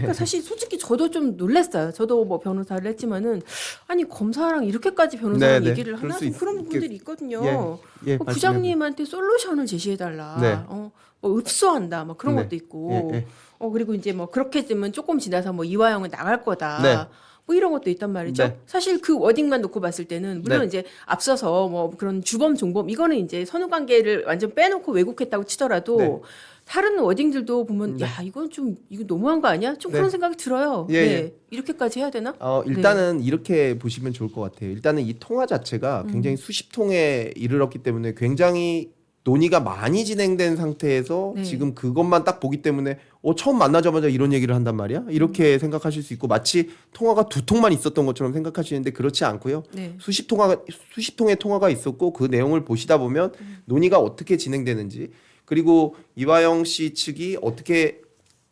그러니까 사실 솔직히 저도 좀 놀랐어요. 저도 뭐 변호사를 했지만은 아니 검사랑 이렇게까지 변호사랑 네네. 얘기를 그럴 하나 수 좀 그런 있, 부분들이 예, 있거든요. 예, 뭐 말씀해 보세요. 부장님한테 솔루션을 네. 제시해달라. 뭐 읍소한다. 뭐 그런 네. 것도 예, 있고. 예. 그리고 이제 뭐 그렇게 되면 조금 지나서 뭐 이화영은 나갈 네. 거다. 뭐 이런 것도 있단 말이죠. 네. 사실 그 워딩만 놓고 봤을 때는 물론 네. 이제 앞서서 뭐 그런 주범 종범 이거는 이제 선후 관계를 완전 빼놓고 왜곡했다고 치더라도 네. 다른 워딩들도 보면 네. 야 이건 좀 이거 너무한 거 아니야? 좀 그런 네. 생각이 들어요. 예, 예. 네 이렇게까지 해야 되나? 네. 일단은 이렇게 보시면 좋을 것 같아요. 일단은 이 통화 자체가 굉장히 수십 통에 이르렀기 때문에 굉장히 논의가 많이 진행된 상태에서 네. 지금 그것만 딱 보기 때문에 처음 만나자마자 이런 얘기를 한단 말이야? 이렇게 생각하실 수 있고 마치 통화가 두 통만 있었던 것처럼 생각하시는데 그렇지 않고요. 네. 수십 통의 통화가 있었고 그 내용을 보시다 보면 논의가 어떻게 진행되는지 그리고 이화영 씨 측이 어떻게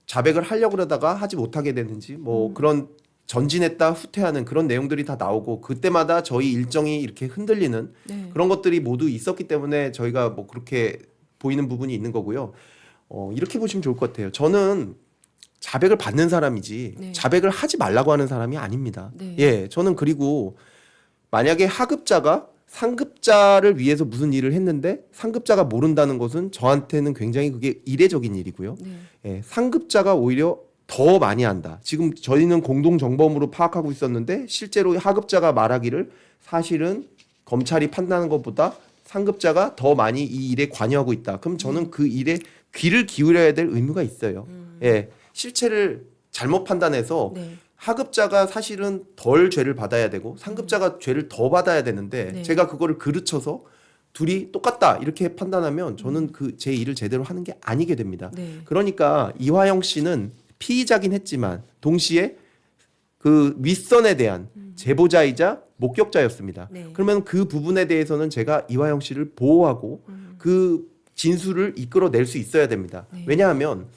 자백을 하려고 그러다가 하지 못하게 되는지 뭐 그런 전진했다 후퇴하는 그런 내용들이 다 나오고 그때마다 저희 일정이 이렇게 흔들리는 네. 그런 것들이 모두 있었기 때문에 저희가 뭐 그렇게 보이는 부분이 있는 거고요. 이렇게 보시면 좋을 것 같아요. 저는 자백을 받는 사람이지 네. 자백을 하지 말라고 하는 사람이 아닙니다. 네. 예, 저는 그리고 만약에 하급자가 상급자를 위해서 무슨 일을 했는데 상급자가 모른다는 것은 저한테는 굉장히 그게 이례적인 일이고요. 네. 예, 상급자가 오히려 더 많이 한다. 지금 저희는 공동 정범으로 파악하고 있었는데 실제로 하급자가 말하기를 사실은 검찰이 판단하는 것보다 상급자가 더 많이 이 일에 관여하고 있다. 그럼 저는 그 일에 귀를 기울여야 될 의무가 있어요. 예, 실체를 잘못 판단해서 네. 하급자가 사실은 덜 죄를 받아야 되고 상급자가 죄를 더 받아야 되는데 네. 제가 그거를 그르쳐서 둘이 똑같다 이렇게 판단하면 저는 그 제 일을 제대로 하는 게 아니게 됩니다. 네. 그러니까 이화영 씨는 피의자긴 했지만 동시에 그 윗선에 대한 제보자이자 목격자였습니다. 네. 그러면 그 부분에 대해서는 제가 이화영 씨를 보호하고 그 진술을 이끌어낼 수 있어야 됩니다. 네. 왜냐하면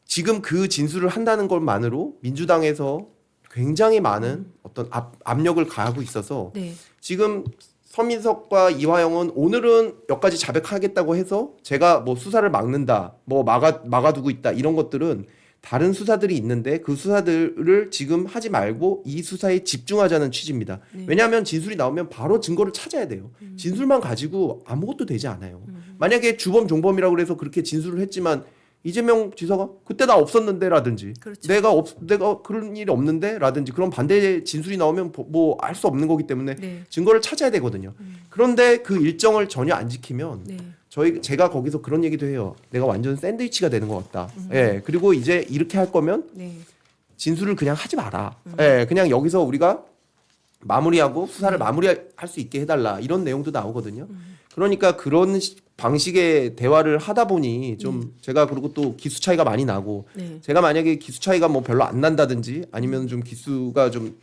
지금 그 진술을 한다는 것만으로 민주당에서 굉장히 많은 어떤 압력을 가하고 있어서 네. 지금 서민석과 이화영은 오늘은 여기까지 자백하겠다고 해서 제가 뭐 수사를 막는다, 뭐 막아두고 있다 이런 것들은 다른 수사들이 있는데 그 수사들을 지금 하지 말고 이 수사에 집중하자는 취지입니다. 네. 왜냐하면 진술이 나오면 바로 증거를 찾아야 돼요. 진술만 가지고 아무것도 되지 않아요. 만약에 주범 종범이라고 그래서 그렇게 진술을 했지만 이재명 지사가 그때 나 없었는데라든지 그렇죠. 내가 그런 일이 없는데라든지 그런 반대 진술이 나오면 뭐 알 수 없는 거기 때문에 네. 증거를 찾아야 되거든요. 그런데 그 일정을 전혀 안 지키면 네. 제가 거기서 그런 얘기도 해요. 내가 완전 샌드위치가 되는 것 같다. 예. 그리고 이제 이렇게 할 거면 네. 진술을 그냥 하지 마라. 예. 그냥 여기서 우리가 마무리하고 수사를 마무리할 수 있게 해달라. 이런 내용도 나오거든요. 그러니까 그런 방식의 대화를 하다 보니 좀 제가 그리고 또 기수 차이가 많이 나고 네. 제가 만약에 기수 차이가 뭐 별로 안 난다든지 아니면 좀 기수가 좀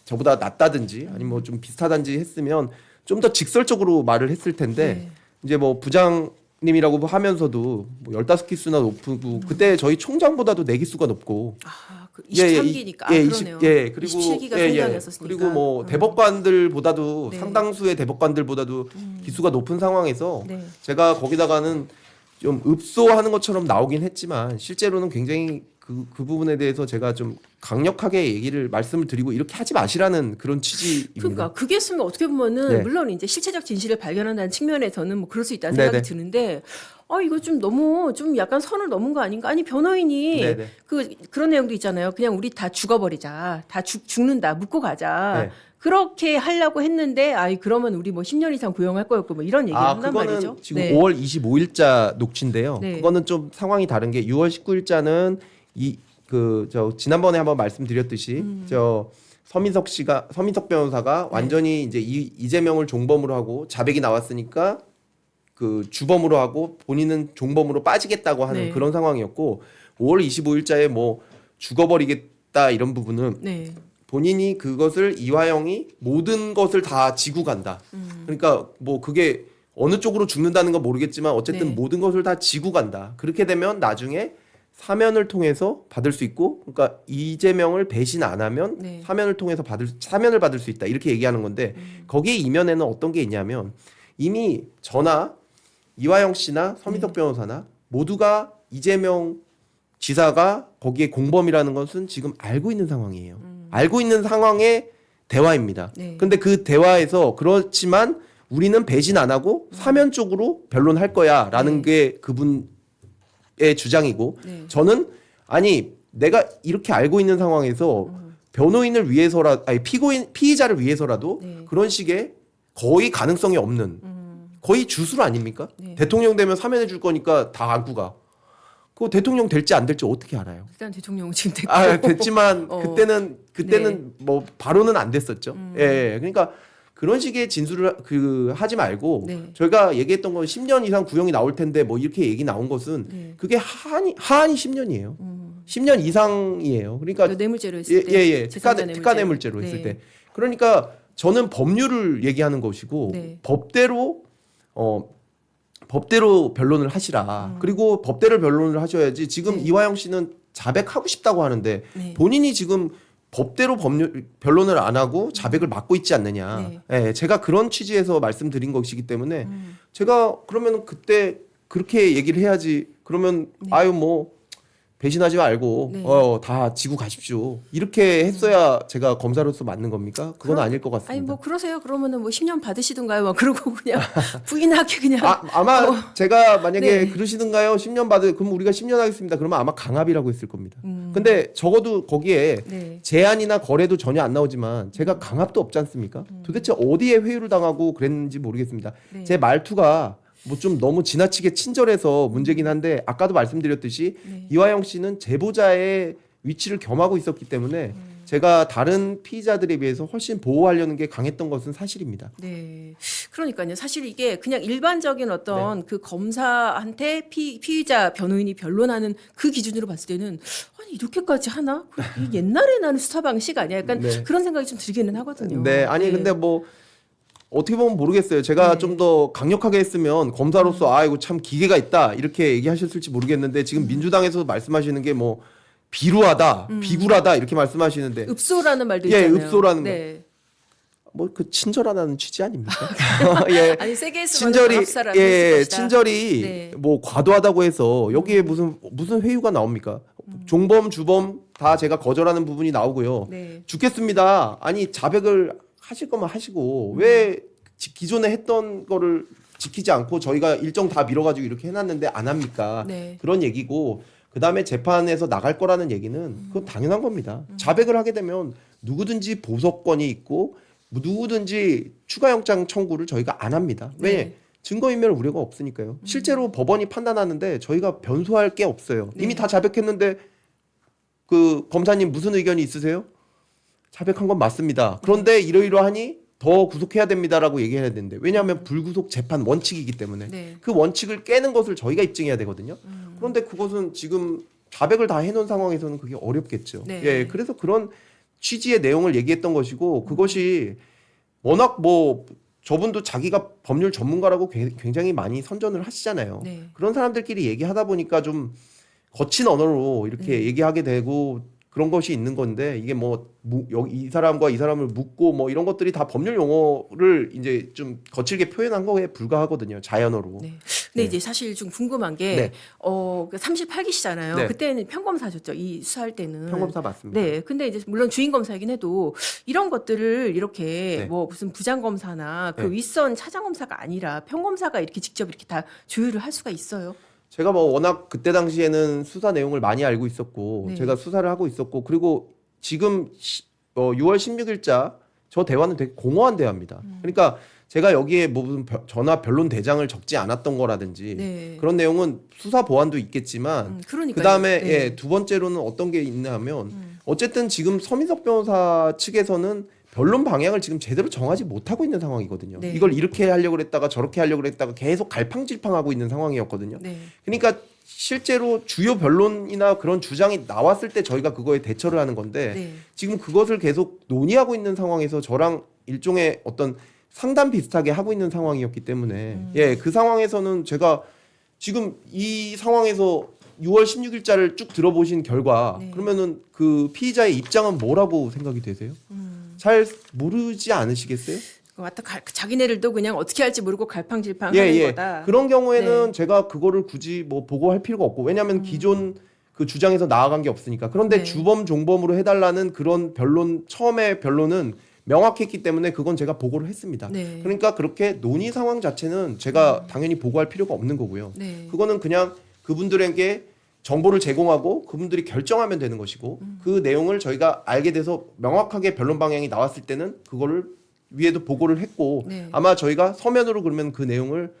저보다 낮다든지 아니면 뭐 좀 비슷하든지 했으면 좀 더 직설적으로 말을 했을 텐데 네. 이제 뭐 부장님이라고 하면서도 뭐 15기수나 높고 그때 저희 총장보다도 4기수가 높고 그 23기니까 그러네요. 그리고 27기가 총장이었으니까. 그리고 뭐 대법관들보다도 네. 상당수의 대법관들보다도 기수가 높은 상황에서 네. 제가 거기다가는 좀 읍소하는 것처럼 나오긴 했지만 실제로는 굉장히 그 부분에 대해서 제가 좀 강력하게 말씀을 드리고 이렇게 하지 마시라는 그런 취지입니다. 그러니까 그게 있으면 어떻게 보면은 네. 물론 이제 실체적 진실을 발견한다는 측면에서는 뭐 그럴 수 있다는 네네. 생각이 드는데 이거 좀 너무 좀 약간 선을 넘은 거 아닌가? 아니 변호인이 네네. 그런 내용도 있잖아요. 그냥 우리 다 죽어버리자, 다 죽는다, 묻고 가자. 네. 그렇게 하려고 했는데 그러면 우리 뭐 10년 이상 고용할 거였고 뭐 이런 얘기를 한단 그거는 말이죠. 지금 네. 5월 25일자 녹취인데요. 네. 그거는 좀 상황이 다른 게 6월 19일자는 지난번에 한번 말씀드렸듯이 서민석 변호사가 완전히 이제 이재명을 종범으로 하고 자백이 나왔으니까 그 주범으로 하고 본인은 종범으로 빠지겠다고 하는 네. 그런 상황이었고 5월 25일자에 뭐 죽어버리겠다 이런 부분은 네. 본인이 그것을 이화영이 모든 것을 다 지고 간다. 그러니까 뭐 그게 어느 쪽으로 죽는다는 건 모르겠지만 어쨌든 네. 모든 것을 다 지고 간다. 그렇게 되면 나중에 사면을 통해서 받을 수 있고, 그러니까 이재명을 배신 안 하면 네. 사면을 통해서 사면을 받을 수 있다. 이렇게 얘기하는 건데 거기에 이면에는 어떤 게 있냐면 이미 저나 이화영 씨나 서민석 변호사나 모두가 이재명 지사가 거기에 공범이라는 것은 지금 알고 있는 상황이에요. 알고 있는 상황의 대화입니다. 네. 근데 그 대화에서 그렇지만 우리는 배신 안 하고 사면적으로 변론할 거야라는 게 그분의 주장이고 네. 저는 아니 내가 이렇게 알고 있는 상황에서 변호인을 위해서라 아니 피의자를 위해서라도 네. 그런 식의 거의 가능성이 없는 거의 주술 아닙니까? 네. 대통령 되면 사면해 줄 거니까 다 안고 가. 그거 대통령 될지 안 될지 어떻게 알아요? 일단 대통령은 지금 됐고. 아 됐지만 어. 그때는 뭐 바로는 안 됐었죠. 예, 그러니까 그런 식의 진술을 하지 말고 네. 저희가 얘기했던 건 10년 이상 구형이 나올 텐데 뭐 이렇게 얘기 나온 것은 네. 그게 하한이 10년이에요. 10년 이상이에요. 그러니까 그 뇌물죄로 했을 때. 예. 제3자 특가 뇌물죄로 네. 했을 때. 그러니까 저는 법률을 얘기하는 것이고 네. 법대로 변론을 하시라. 그리고 법대로 변론을 하셔야지 지금 네. 이화영 씨는 자백하고 싶다고 하는데 네. 본인이 지금 법대로 변론을 안 하고 자백을 막고 있지 않느냐. 예, 제가 그런 취지에서 말씀드린 것이기 때문에 제가 그러면 그때 그렇게 얘기를 해야지. 그러면 아유 뭐 배신하지 말고 네. 다 지고 가십시오. 이렇게 했어야 제가 검사로서 맞는 겁니까? 그건 아닐 것 같습니다. 아니 뭐 그러세요. 그러면은 뭐 10년 받으시든가요. 막 그러고 그냥 부인하게 그냥. 아마 제가 만약에 네. 그러시든가요? 10년 그럼 우리가 10년 하겠습니다. 그러면 아마 강압이라고 했을 겁니다. 근데 적어도 거기에 네. 제한이나 거래도 전혀 안 나오지만 제가 강압도 없지 않습니까? 도대체 어디에 회유를 당하고 그랬는지 모르겠습니다. 네. 제 말투가 뭐 좀 너무 지나치게 친절해서 문제긴 한데 아까도 말씀드렸듯이 네. 이화영 씨는 제보자의 위치를 겸하고 있었기 때문에 제가 다른 피의자들에 비해서 훨씬 보호하려는 게 강했던 것은 사실입니다. 네. 그러니까요. 사실 이게 그냥 일반적인 어떤 네. 그 검사한테 피의자 변호인이 변론하는 그 기준으로 봤을 때는 아니 이렇게까지 하나? 이게 옛날에 나는 수사 방식 아니야? 약간 네. 그런 생각이 좀 들기는 하거든요. 네, 아니 근데 뭐 어떻게 보면 모르겠어요. 제가 네. 좀 더 강력하게 했으면 검사로서 아 이거 참 기계가 있다 이렇게 얘기하셨을지 모르겠는데 지금 민주당에서 말씀하시는 게 뭐 비루하다, 비굴하다 이렇게 말씀하시는데 읍소라는 말도 예, 있잖아요. 읍소라는 네. 뭐 그 친절하다는 취지 아닙니까? 예. 아니 세게 했으면 강압사라는 했을 것이다. 친절이 네. 뭐 과도하다고 해서 여기에 무슨 회유가 나옵니까? 종범, 주범 다 제가 거절하는 부분이 나오고요. 네. 죽겠습니다. 아니 자백을 하실 거면 하시고 왜 기존에 했던 거를 지키지 않고 저희가 일정 다 밀어가지고 이렇게 해놨는데 안 합니까? 네. 그런 얘기고 그 다음에 재판에서 나갈 거라는 얘기는 그건 당연한 겁니다. 자백을 하게 되면 누구든지 보석권이 있고 누구든지 추가 영장 청구를 저희가 안 합니다. 왜? 네. 증거인멸 우려가 없으니까요. 실제로 법원이 판단하는데 저희가 변소할 게 없어요. 네. 이미 다 자백했는데 그 검사님 무슨 의견이 있으세요? 자백한 건 맞습니다. 그런데 이러이러하니 더 구속해야 됩니다라고 얘기해야 되는데 왜냐하면 불구속 재판 원칙이기 때문에 네. 그 원칙을 깨는 것을 저희가 입증해야 되거든요. 그런데 그것은 지금 자백을 다 해놓은 상황에서는 그게 어렵겠죠. 네. 예, 그래서 그런 취지의 내용을 얘기했던 것이고 그것이 워낙 뭐 저분도 자기가 법률 전문가라고 굉장히 많이 선전을 하시잖아요. 네. 그런 사람들끼리 얘기하다 보니까 좀 거친 언어로 이렇게 얘기하게 되고 그런 것이 있는 건데 이게 뭐 여기 이 사람과 이 사람을 묶고 뭐 이런 것들이 다 법률 용어를 이제 좀 거칠게 표현한 거에 불과하거든요. 자연어로. 네. 근데 네. 이제 사실 좀 궁금한 게 네. 그 38기시잖아요. 네. 그때는 평검사셨죠. 이 수사할 때는. 평검사 맞습니다. 네. 근데 이제 물론 주인 검사이긴 해도 이런 것들을 이렇게 네. 뭐 무슨 부장 검사나 그 네. 윗선 차장 검사가 아니라 평검사가 이렇게 직접 이렇게 다 조율을 할 수가 있어요. 제가 뭐 워낙 그때 당시에는 수사 내용을 많이 알고 있었고 네. 제가 수사를 하고 있었고 그리고 지금 6월 16일자 저 대화는 되게 공허한 대화입니다. 그러니까 제가 여기에 뭐 무슨 전화 변론 대장을 적지 않았던 거라든지 네. 그런 내용은 수사 보완도 있겠지만 그러니까요. 그다음에 네. 예, 두 번째로는 어떤 게 있냐면 어쨌든 지금 서민석 변호사 측에서는 변론 방향을 지금 제대로 정하지 못하고 있는 상황이거든요. 네. 이걸 이렇게 하려고 그랬다가 저렇게 하려고 그랬다가 계속 갈팡질팡하고 있는 상황이었거든요. 네. 그러니까 실제로 주요 변론이나 그런 주장이 나왔을 때 저희가 그거에 대처를 하는 건데 네. 지금 그것을 계속 논의하고 있는 상황에서 저랑 일종의 어떤 상담 비슷하게 하고 있는 상황이었기 때문에 예, 그 상황에서는 제가 지금 이 상황에서 6월 16일자를 쭉 들어보신 결과 네. 그러면은 그 피의자의 입장은 뭐라고 생각이 되세요? 잘 모르지 않으시겠어요? 왔다 자기네들도 그냥 어떻게 할지 모르고 갈팡질팡 하는 거다. 그런 경우에는 네. 제가 그거를 굳이 뭐 보고할 필요가 없고 왜냐하면 기존 그 주장에서 나아간 게 없으니까. 그런데 네. 주범 종범으로 해달라는 그런 변론 처음에 변론은 명확했기 때문에 그건 제가 보고를 했습니다. 네. 그러니까 그렇게 논의 상황 자체는 제가 당연히 보고할 필요가 없는 거고요. 네. 그거는 그냥 그분들에게 정보를 제공하고 그분들이 결정하면 되는 것이고 그 내용을 저희가 알게 돼서 명확하게 변론 방향이 나왔을 때는 그거를 위에도 보고를 했고 네. 아마 저희가 서면으로 그러면 그 내용을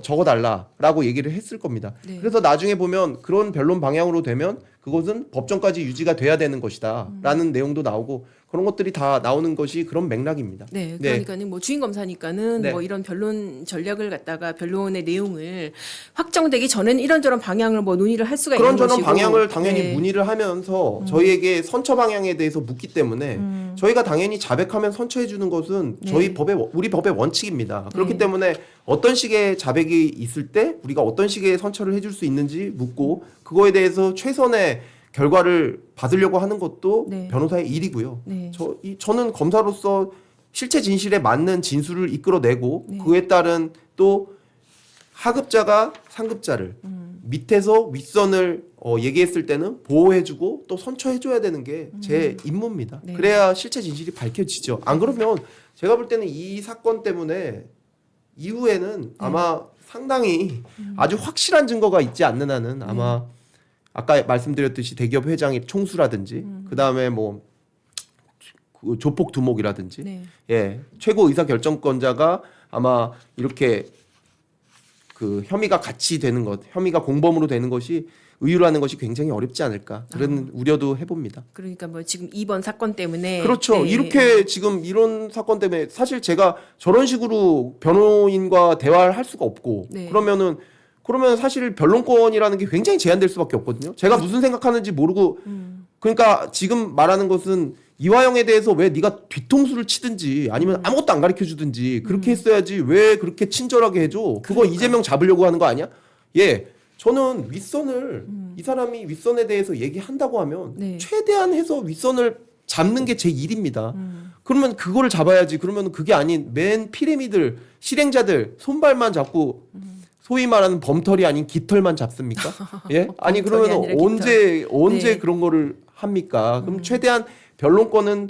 적어달라라고 얘기를 했을 겁니다. 네. 그래서 나중에 보면 그런 변론 방향으로 되면 그것은 법정까지 유지가 돼야 되는 것이다라는 내용도 나오고 그런 것들이 다 나오는 것이 그런 맥락입니다. 네, 그러니까는 뭐 주인 검사니까는 네. 뭐 이런 변론 전략을 갖다가 변론의 내용을 확정되기 전에는 이런저런 방향을 뭐 논의를 할 수가 있는 그런저런 것이고 방향을 당연히 네. 문의를 하면서 저희에게 선처 방향에 대해서 묻기 때문에 저희가 당연히 자백하면 선처해 주는 것은 저희 법의 우리 법의 원칙입니다. 그렇기 네. 때문에 어떤 식의 자백이 있을 때 우리가 어떤 식의 선처를 해줄 수 있는지 묻고 그거에 대해서 최선의 결과를 받으려고 하는 것도 네. 변호사의 일이고요. 네. 저는 검사로서 실체 진실에 맞는 진술을 이끌어내고 네. 그에 따른 또 하급자가 상급자를 밑에서 윗선을 얘기했을 때는 보호해주고 또 선처해줘야 되는 게 제 임무입니다. 네. 그래야 실체 진실이 밝혀지죠. 안 그러면 제가 볼 때는 이 사건 때문에 이후에는 아마 상당히 아주 확실한 증거가 있지 않는 한은 아마 아까 말씀드렸듯이 대기업 회장의 총수라든지 그 다음에 뭐 그 조폭 두목이라든지 네. 예 최고 의사 결정권자가 아마 이렇게 그 혐의가 같이 되는 것, 혐의가 공범으로 되는 것이 의유라는 것이 굉장히 어렵지 않을까 그런 우려도 해봅니다. 그러니까 뭐 지금 이번 사건 때문에 그렇죠. 네. 이렇게 지금 이런 사건 때문에 사실 제가 저런 식으로 변호인과 대화를 할 수가 없고 네. 그러면 사실 변론권이라는 게 굉장히 제한될 수밖에 없거든요. 제가 무슨 생각하는지 모르고 그러니까 지금 말하는 것은 이화영에 대해서 왜 네가 뒤통수를 치든지 아니면 아무것도 안 가르쳐 주든지 그렇게 했어야지 왜 그렇게 친절하게 해줘? 그거 그러니까. 이재명 잡으려고 하는 거 아니야? 예. 저는 윗선을 이 사람이 윗선에 대해서 얘기한다고 하면 네. 최대한 해서 윗선을 잡는 게 제 일입니다. 그러면 그거를 잡아야지. 그러면 그게 아닌 맨 피레미들 실행자들 손발만 잡고 소위 말하는 범털이 아닌 깃털만 잡습니까? 예? 아니 범털이 그러면 아니라 언제 네. 그런 거를 합니까? 그럼 최대한 변론권은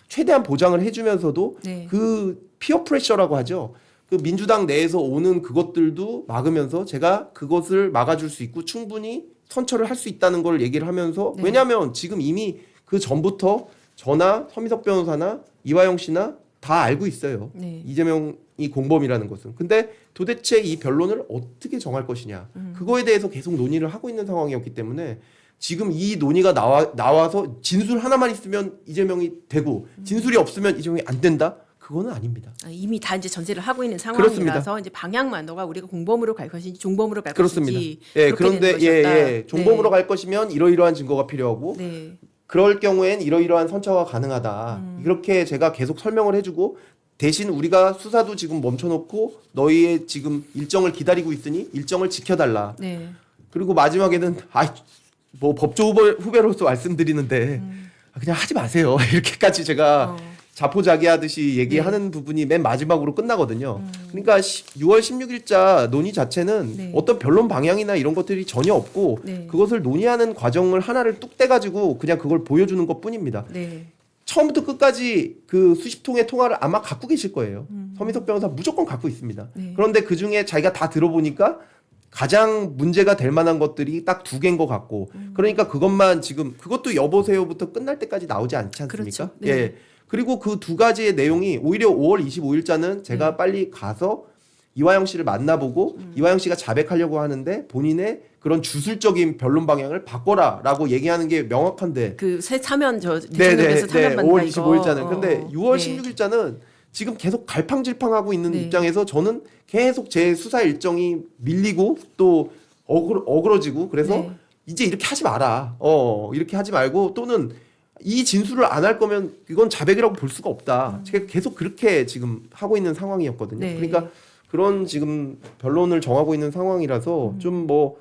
최대한 보장을 해주면서도 네. 그 피어 프레셔라고 하죠. 그 민주당 내에서 오는 그것들도 막으면서 제가 그것을 막아줄 수 있고 충분히 선처를 할 수 있다는 걸 얘기를 하면서 네. 왜냐하면 지금 이미 그 전부터 저나 서미석 변호사나 이화영 씨나 다 알고 있어요. 네. 이재명이 공범이라는 것은. 근데 도대체 이 변론을 어떻게 정할 것이냐. 그거에 대해서 계속 논의를 하고 있는 상황이었기 때문에 지금 이 논의가 나와서 진술 하나만 있으면 이재명이 되고 진술이 없으면 이재명이 안 된다? 그거는 아닙니다. 이미 다 이제 전제를 하고 있는 상황이라서 그렇습니다. 이제 방향만 너가 우리가 공범으로 갈 것인지 종범으로 갈 그렇습니다. 것인지 예, 그렇게 그런데 되는 것이었다. 종범으로 갈 것이면 이러이러한 증거가 필요하고 네. 그럴 경우엔 이러이러한 선처가 가능하다. 이렇게 제가 계속 설명을 해주고 대신 우리가 수사도 지금 멈춰놓고 너희의 지금 일정을 기다리고 있으니 일정을 지켜달라. 네. 그리고 마지막에는 뭐 법조 후배로서 말씀드리는데 그냥 하지 마세요. 이렇게까지 제가 자포자기하듯이 얘기하는 부분이 맨 마지막으로 끝나거든요. 그러니까 6월 16일자 논의 자체는 네. 어떤 변론 방향이나 이런 것들이 전혀 없고 네. 그것을 논의하는 과정을 하나를 뚝 떼가지고 그냥 그걸 보여주는 것뿐입니다. 네. 처음부터 끝까지 그 수십 통의 통화를 아마 갖고 계실 거예요. 서미석 변호사 무조건 갖고 있습니다. 네. 그런데 그 중에 자기가 다 들어보니까 가장 문제가 될 만한 것들이 딱 두 개인 것 같고 그러니까 그것만 지금 그것도 여보세요부터 끝날 때까지 나오지 않지 않습니까? 그렇죠. 네. 예. 그리고 그 두 가지의 내용이 오히려 5월 25일자는 제가 빨리 가서 이화영 씨를 만나보고 이화영 씨가 자백하려고 하는데 본인의 그런 주술적인 변론 방향을 바꿔라라고 얘기하는 게 명확한데 그 사면 대통령께서 사면 받는다 5월 이거. 25일자는 근데 6월 네. 16일자는 지금 계속 갈팡질팡하고 있는 네. 입장에서 저는 계속 제 수사 일정이 밀리고 또 어그러지고 그래서 네. 이제 이렇게 하지 마라. 이렇게 하지 말고 또는 이 진술을 안 할 거면 이건 자백이라고 볼 수가 없다. 제가 계속 그렇게 지금 하고 있는 상황이었거든요. 네. 그러니까 그런 지금 변론을 정하고 있는 상황이라서 좀 뭐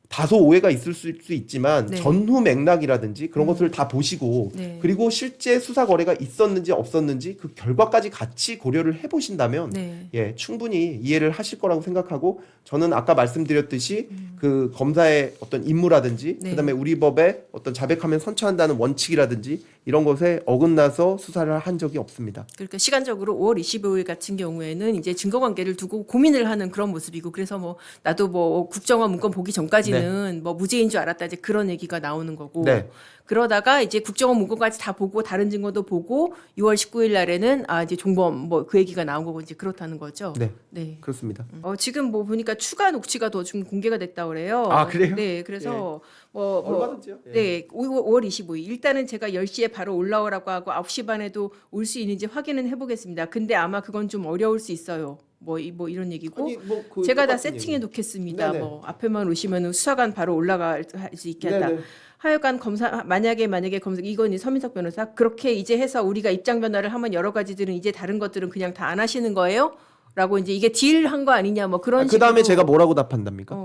다소 오해가 있을 수 있지만 네. 전후 맥락이라든지 그런 것을 다 보시고 네. 그리고 실제 수사 거래가 있었는지 없었는지 그 결과까지 같이 고려를 해보신다면 네. 예, 충분히 이해를 하실 거라고 생각하고 저는 아까 말씀드렸듯이 그 검사의 어떤 임무라든지 네. 그다음에 우리 법에 어떤 자백하면 선처한다는 원칙이라든지 이런 것에 어긋나서 수사를 한 적이 없습니다. 그러니까 시간적으로 5월 25일 같은 경우에는 이제 증거관계를 두고 고민을 하는 그런 모습이고 그래서 뭐 나도 뭐 국정화 문건 보기 전까지는 뭐 무죄인 줄 알았다 이제 그런 얘기가 나오는 거고 네. 그러다가 이제 국정원 문건까지 다 보고 다른 증거도 보고 6월 19일 날에는 아 이제 종범 뭐 그 얘기가 나온 거고 이제 그렇다는 거죠. 네. 네. 그렇습니다. 지금 뭐 보니까 추가 녹취가 더 좀 공개가 됐다 그래요. 아, 그래요? 네. 그래서 뭐 얼마든지요. 예. 네, 5월 25일. 일단은 제가 10시에 바로 올라오라고 하고 9시 반에도 올 수 있는지 확인은 해보겠습니다. 근데 아마 그건 좀 어려울 수 있어요. 뭐 이런 얘기고. 아니, 뭐 그 제가 다 똑같은 세팅해 얘기. 놓겠습니다. 네네. 뭐 앞에만 오시면 수사관 바로 올라갈 수 있게 한다. 네네. 하여간 검사 만약에 검사 이건 서민석 변호사 그렇게 이제 해서 우리가 입장 변화를 하면 여러 가지들은 이제 다른 것들은 그냥 다 안 하시는 거예요? 라고 이제 이게 딜한 거 아니냐 뭐 그런 그 다음에 식으로 제가 뭐라고 답한답니까?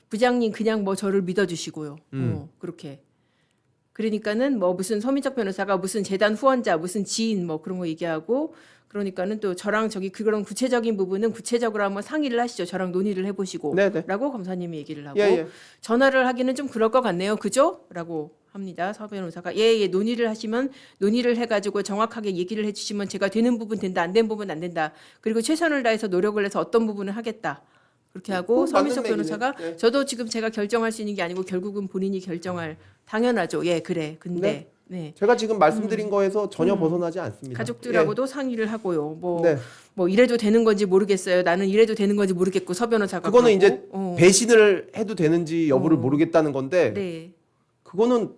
부장님 그냥 뭐 저를 믿어주시고요. 그렇게. 그러니까는 뭐 무슨 서민석 변호사가 무슨 재단 후원자, 무슨 지인 뭐 그런 거 얘기하고 그러니까는 또 저랑 저기 그런 구체적인 부분은 구체적으로 한번 상의를 하시죠. 저랑 논의를 해보시고. 네네. 라고 검사님이 얘기를 하고. 예. 전화를 하기는 좀 그럴 것 같네요. 그죠? 라고 합니다. 서 변호사가. 예, 논의를 하시면 논의를 해가지고 정확하게 얘기를 해주시면 제가 되는 부분 된다, 안 된 부분 안 된다. 그리고 최선을 다해서 노력을 해서 어떤 부분을 하겠다. 그렇게 하고 그건 맞는 서민석 얘기네. 변호사가 네. 저도 지금 제가 결정할 수 있는 게 아니고 결국은 본인이 결정할 당연하죠. 예, 그래. 근데 네. 제가 지금 말씀드린 거에서 전혀 벗어나지 않습니다. 가족들하고도 상의를 하고요. 뭐, 네. 뭐 이래도 되는 건지 모르겠어요. 나는 이래도 되는 건지 모르겠고 서 변호사가 그거는 그러고. 이제 배신을 해도 되는지 여부를 모르겠다는 건데 네. 그거는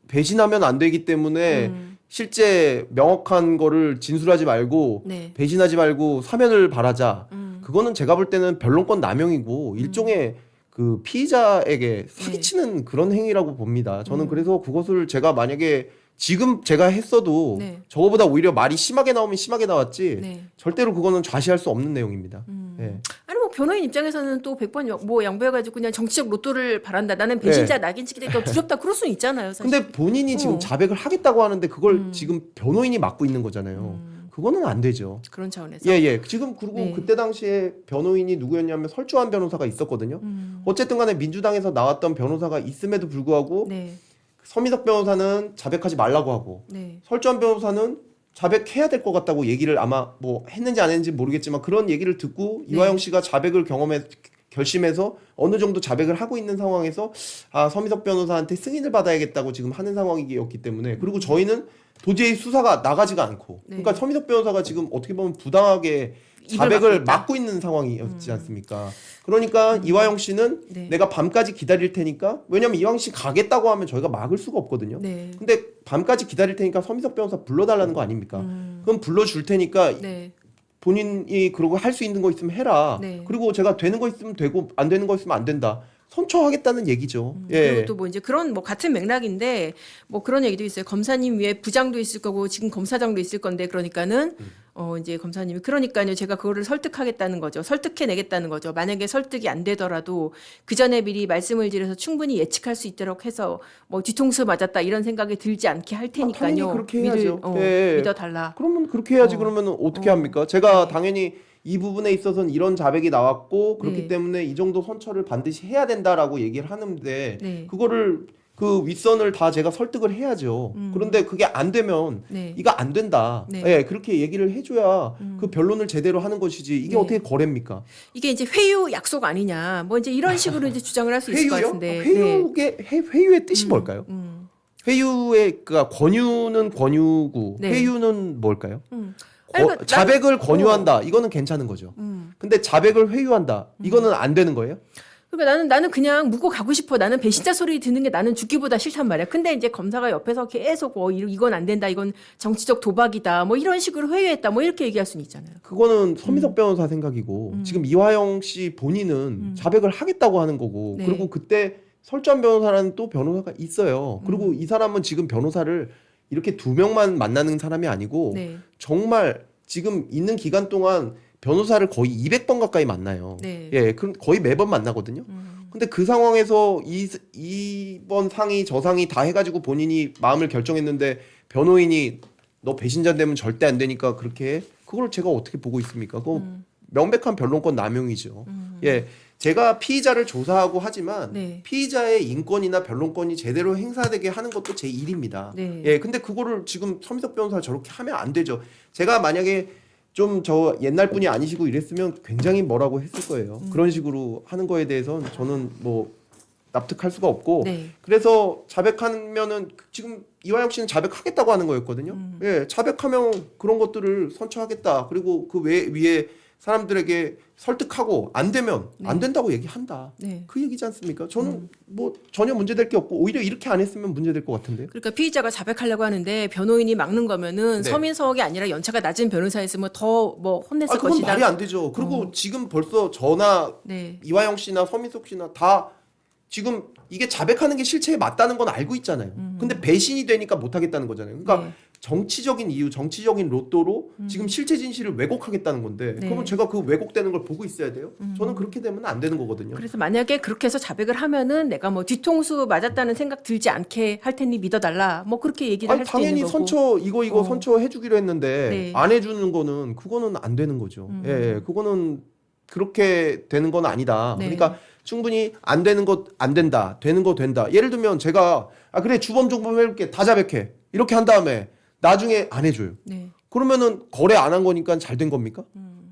배신하면 안 되기 때문에 실제 명확한 거를 진술하지 말고 네. 배신하지 말고 사면을 바라자. 그거는 제가 볼 때는 변론권 남용이고 일종의 그 피의자에게 사기치는 그런 행위라고 봅니다. 저는 그래서 그것을 제가 만약에 지금 제가 했어도 네. 저거보다 오히려 말이 심하게 나오면 심하게 나왔지 네. 절대로 그거는 좌시할 수 없는 내용입니다. 예. 아니 뭐 변호인 입장에서는 또 100번 뭐 양보해가지고 그냥 정치적 로또를 바란다. 나는 배신자 낙인 찍기 때문에 두렵다. 그럴 수는 있잖아요. 사실. 근데 본인이 지금 자백을 하겠다고 하는데 그걸 지금 변호인이 맡고 있는 거잖아요. 그거는 안 되죠. 그런 차원에서. 예. 지금 그리고 네. 그때 당시에 변호인이 누구였냐면 설주환 변호사가 있었거든요. 어쨌든 간에 민주당에서 나왔던 변호사가 있음에도 불구하고 네. 서민석 변호사는 자백하지 말라고 하고 네. 설주환 변호사는 자백해야 될 것 같다고 얘기를 아마 뭐 했는지 안 했는지 모르겠지만 그런 얘기를 듣고 네. 이화영 씨가 자백을 결심해서 어느 정도 자백을 하고 있는 상황에서 아 서민석 변호사한테 승인을 받아야겠다고 지금 하는 상황이었기 때문에 그리고 저희는 도저히 수사가 나가지가 않고 네. 그러니까 서민석 변호사가 지금 어떻게 보면 부당하게 입을 자백을 막고 있다. 막고 있는 상황이었지 않습니까? 그러니까 이화영 씨는 네. 내가 밤까지 기다릴 테니까 왜냐면 이화영 씨 가겠다고 하면 저희가 막을 수가 없거든요. 네. 근데 밤까지 기다릴 테니까 서민석 변호사 불러달라는 거 아닙니까? 그럼 불러줄 테니까 네. 본인이 그러고 할 수 있는 거 있으면 해라. 네. 그리고 제가 되는 거 있으면 되고 안 되는 거 있으면 안 된다. 선처하겠다는 얘기죠. 예. 그리고 또 뭐 이제 그런 뭐 같은 맥락인데 뭐 그런 얘기도 있어요. 검사님 위에 부장도 있을 거고 지금 검사장도 있을 건데 그러니까는 이제 검사님이 그러니까요. 제가 그거를 설득하겠다는 거죠. 설득해내겠다는 거죠. 만약에 설득이 안 되더라도 그 전에 미리 말씀을 드려서 충분히 예측할 수 있도록 해서 뭐 뒤통수 맞았다 이런 생각이 들지 않게 할 당연히 테니까요. 그렇게 해야죠. 믿어달라. 그러면 그렇게 해야지. 그러면 어떻게 합니까? 제가 당연히 이 부분에 있어서는 이런 자백이 나왔고 그렇기 네. 때문에 이 정도 선처를 반드시 해야 된다라고 얘기를 하는데 네. 그거를 그 윗선을 다 제가 설득을 해야죠. 그런데 그게 안 되면 네. 이거 안 된다. 네. 예, 그렇게 얘기를 해줘야 그 변론을 제대로 하는 것이지 이게 네. 어떻게 거래입니까? 이게 이제 회유 약속 아니냐. 뭐 이제 이런 식으로 이제 주장을 할 수 있을 것 회유요? 같은데. 회유의 뜻이 뭘까요? 회유의 그러니까 권유는 권유고 네. 회유는 뭘까요? 아니, 그러니까 자백을 권유한다. 이거는 괜찮은 거죠. 근데 자백을 회유한다. 이거는 안 되는 거예요? 그러니까 나는 그냥 묻고 가고 싶어. 나는 배신자 소리 듣는 게 나는 죽기보다 싫단 말이야. 근데 이제 검사가 옆에서 계속 이건 안 된다. 이건 정치적 도박이다. 뭐 이런 식으로 회유했다. 뭐 이렇게 얘기할 수는 있잖아요. 그거는 서민석 변호사 생각이고 지금 이화영 씨 본인은 자백을 하겠다고 하는 거고 네. 그리고 그때 설주환 변호사라는 또 변호사가 있어요. 그리고 이 사람은 지금 변호사를 이렇게 두 명만 만나는 사람이 아니고 네. 정말 지금 있는 기간 동안 변호사를 거의 200번 가까이 만나요. 네. 예, 그럼 거의 매번 만나거든요. 근데 그 상황에서 이번 상의 저 상의 다 해가지고 본인이 마음을 결정했는데 변호인이 너 배신자 되면 절대 안 되니까 그렇게 해? 그걸 제가 어떻게 보고 있습니까? 그거 명백한 변론권 남용이죠. 예, 제가 피의자를 조사하고 하지만 네. 피의자의 인권이나 변론권이 제대로 행사되게 하는 것도 제 일입니다. 네. 예, 근데 그거를 지금 서민석 변호사가 저렇게 하면 안 되죠. 제가 만약에 좀 저 옛날 분이 아니시고 이랬으면 굉장히 뭐라고 했을 거예요. 그런 식으로 하는 거에 대해서는 저는 뭐 납득할 수가 없고 네. 그래서 자백하면은 지금 이화영 씨는 자백하겠다고 하는 거였거든요. 예, 자백하면 그런 것들을 선처하겠다. 그리고 그 위에 사람들에게 설득하고 안 되면 안 된다고 얘기한다. 네. 그 얘기지 않습니까? 저는 뭐 전혀 문제될 게 없고 오히려 이렇게 안 했으면 문제될 것 같은데요. 그러니까 피의자가 자백하려고 하는데 변호인이 막는 거면은 네. 서민석이 아니라 연차가 낮은 변호사였으면 더 뭐 혼냈을 그건 것이다. 말이 안 되죠. 그리고 지금 벌써 저나 네. 이화영 씨나 서민석 씨나 다 지금 이게 자백하는 게 실체에 맞다는 건 알고 있잖아요. 근데 배신이 되니까 못 하겠다는 거잖아요. 그러니까 네. 정치적인 이유, 정치적인 로또로 지금 실체 진실을 왜곡하겠다는 건데 네. 그러면 제가 그 왜곡되는 걸 보고 있어야 돼요? 저는 그렇게 되면 안 되는 거거든요. 그래서 만약에 그렇게 해서 자백을 하면은 내가 뭐 뒤통수 맞았다는 생각 들지 않게 할 테니 믿어달라. 뭐 그렇게 얘기를 아니 할 수도 있는 당연히 거고. 선처 이거 어. 선처 해주기로 했는데 네. 안 해주는 거는 그거는 안 되는 거죠. 예, 그거는 그렇게 되는 건 아니다. 네. 그러니까 충분히 안 되는 것 안 된다, 되는 거 된다. 예를 들면 제가 그래 주범 종범 해볼게 다 자백해 이렇게 한 다음에 나중에 안 해줘요. 네. 그러면은 거래 안 한 거니까 잘 된 겁니까?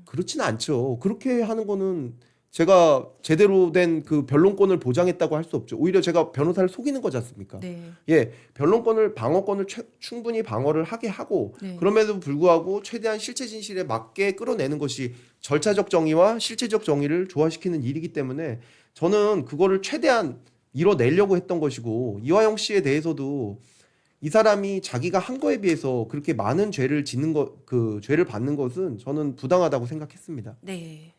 그렇지는 않죠. 그렇게 하는 거는 제가 제대로 된 그 변론권을 보장했다고 할 수 없죠. 오히려 제가 변호사를 속이는 거지 않습니까? 네. 예, 변론권을 방어권을 충분히 방어를 하게 하고 네. 그럼에도 불구하고 최대한 실체 진실에 맞게 끌어내는 것이 절차적 정의와 실체적 정의를 조화시키는 일이기 때문에 저는 그거를 최대한 이뤄내려고 했던 것이고 이화영 씨에 대해서도 이 사람이 자기가 한 거에 비해서 그렇게 많은 죄를 짓는 그 죄를 받는 것은 저는 부당하다고 생각했습니다. 네.